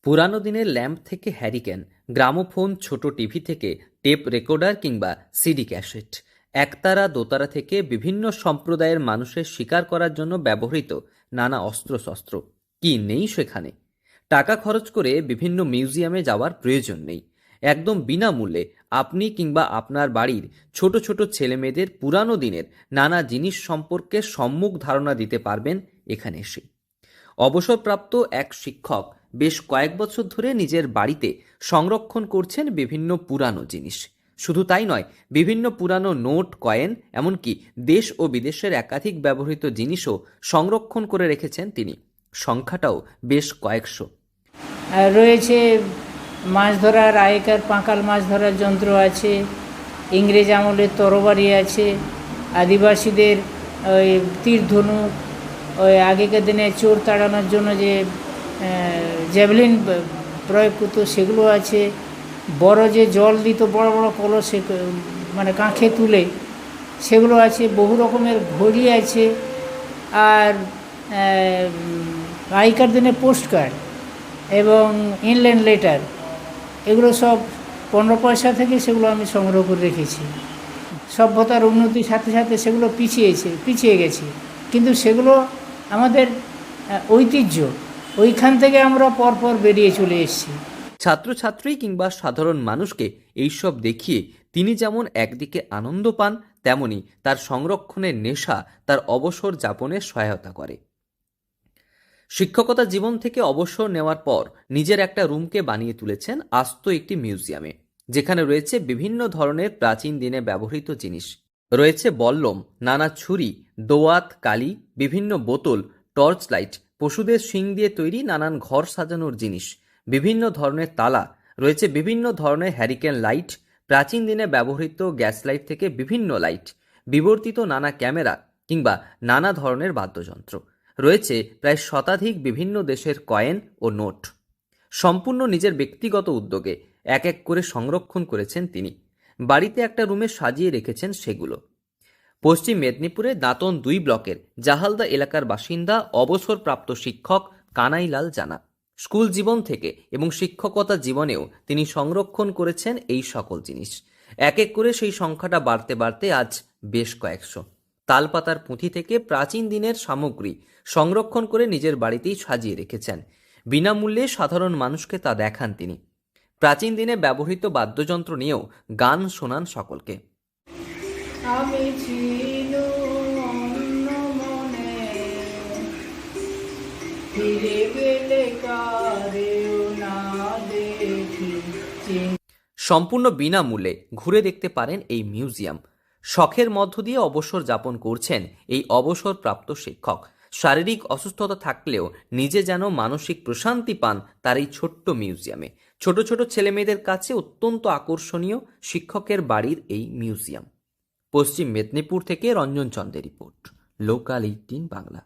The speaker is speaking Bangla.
পুরানো দিনের ল্যাম্প থেকে হ্যারিকেন, গ্রামোফোন, ছোট টিভি থেকে টেপ রেকর্ডার কিংবা সিডি ক্যাসেট, একতারা দোতারা থেকে বিভিন্ন সম্প্রদায়ের মানুষের শিকার করার জন্য ব্যবহৃত নানা অস্ত্রশস্ত্র কি নেই সেখানে। টাকা খরচ করে বিভিন্ন মিউজিয়ামে যাওয়ার প্রয়োজন নেই। একদম বিনামূল্যে আপনি কিংবা আপনার বাড়ির ছোট ছোট ছেলেমেয়েদের পুরানো দিনের নানা জিনিস সম্পর্কে সম্মুখ ধারণা দিতে পারবেন এখানে এসে। অবসরপ্রাপ্ত এক শিক্ষক বেশ কয়েক বছর ধরে নিজের বাড়িতে সংরক্ষণ করছেন বিভিন্ন পুরানো জিনিস। শুধু তাই নয়, বিভিন্ন পুরানো নোট, কয়েন, এমনকি দেশ ও বিদেশের একাধিক ব্যবহৃত জিনিসও সংরক্ষণ করে রেখেছেন তিনি। সংখ্যাটাও বেশ কয়েকশো। রয়েছে মাছ ধরার আগেকার পাঁকাল মাছ ধরার যন্ত্র আছে, ইংরেজ আমলের তরবারি আছে, আদিবাসীদের ওই তীর ধনুক, ওই আগেকার দিনে চোর তাড়ানোর জন্য যে জ্যাভলিন প্রয়োগ করতো সেগুলো আছে, বড় যে জল দিত বড় বড় কলসে মানে কাঁখে তুলে সেগুলো আছে, বহু রকমের ঘড়ি আছে, আর আগেকার দিনে পোস্ট কার্ড এবং ইনল্যান্ড লেটার, এগুলো সব 15 পয়সা থেকে সেগুলো আমি সংগ্রহ করে রেখেছি। সভ্যতার উন্নতির সাথে সাথে সেগুলো পিছিয়ে গেছে, কিন্তু সেগুলো আমাদের ঐতিহ্য, ওইখান থেকে আমরা পরপর বেরিয়ে চলে এসেছি। ছাত্রছাত্রী কিংবা সাধারণ মানুষকে এইসব দেখিয়ে তিনি যেমন একদিকে আনন্দ পান, তেমনি তার সংরক্ষণের নেশা তার অবসর যাপনে সহায়তা করে। শিক্ষকতা জীবন থেকে অবসর নেওয়ার পর নিজের একটা রুমকে বানিয়ে তুলেছেন আস্ত একটি মিউজিয়ামে, যেখানে রয়েছে বিভিন্ন ধরনের প্রাচীন দিনে ব্যবহৃত জিনিস। রয়েছে বল্লম, নানা ছুরি, দোয়াত, কালি, বিভিন্ন বোতল, টর্চ লাইট, পশুদের শিং দিয়ে তৈরি নানান ঘর সাজানোর জিনিস, বিভিন্ন ধরনের তালা, রয়েছে বিভিন্ন ধরনের হ্যারিকেন লাইট, প্রাচীন দিনে ব্যবহৃত গ্যাস লাইট থেকে বিভিন্ন লাইট, বিবর্তিত নানা ক্যামেরা কিংবা নানা ধরনের বাদ্যযন্ত্র। রয়েছে প্রায় শতাধিক বিভিন্ন দেশের কয়েন ও নোট। সম্পূর্ণ নিজের ব্যক্তিগত উদ্যোগে এক এক করে সংরক্ষণ করেছেন তিনি। বাড়িতে একটা রুমে সাজিয়ে রেখেছেন সেগুলো। পশ্চিম মেদিনীপুরের দাঁতন 2 ব্লকের জাহালদা এলাকার বাসিন্দা অবসরপ্রাপ্ত শিক্ষক কানাইলাল জানা। স্কুল জীবন থেকে এবং শিক্ষকতা জীবনেও তিনি সংরক্ষণ করেছেন এই সকল জিনিস। এক এক করে সেই সংখ্যাটা বাড়তে বাড়তে আজ বেশ কয়েকশো। তালপাতার পুঁথি থেকে প্রাচীন দিনের সামগ্রী সংরক্ষণ করে নিজের বাড়িতেই সাজিয়ে রেখেছেন। বিনামূল্যে সাধারণ মানুষকে তা দেখান তিনি। প্রাচীন দিনে ব্যবহৃত বাদ্যযন্ত্র নিয়েও গান শোনান সকলকে। আমি ছিল অন্য মনে, ফিরে গেলে কারেও না দেখি। সম্পূর্ণ বিনামূল্যে ঘুরে দেখতে পারেন এই মিউজিয়াম। শখের মধ্য দিয়ে অবসর যাপন করছেন এই অবসরপ্রাপ্ত শিক্ষক। শারীরিক অসুস্থতা থাকলেও নিজে যেন মানসিক প্রশান্তি পান তার এই ছোট্ট মিউজিয়ামে। ছোট ছোট ছেলেমেয়েদের কাছে অত্যন্ত আকর্ষণীয় শিক্ষকের বাড়ির এই মিউজিয়াম। পশ্চিম মেদিনীপুর থেকে রঞ্জন চন্দ্রের রিপোর্ট, লোকাল 18 বাংলা।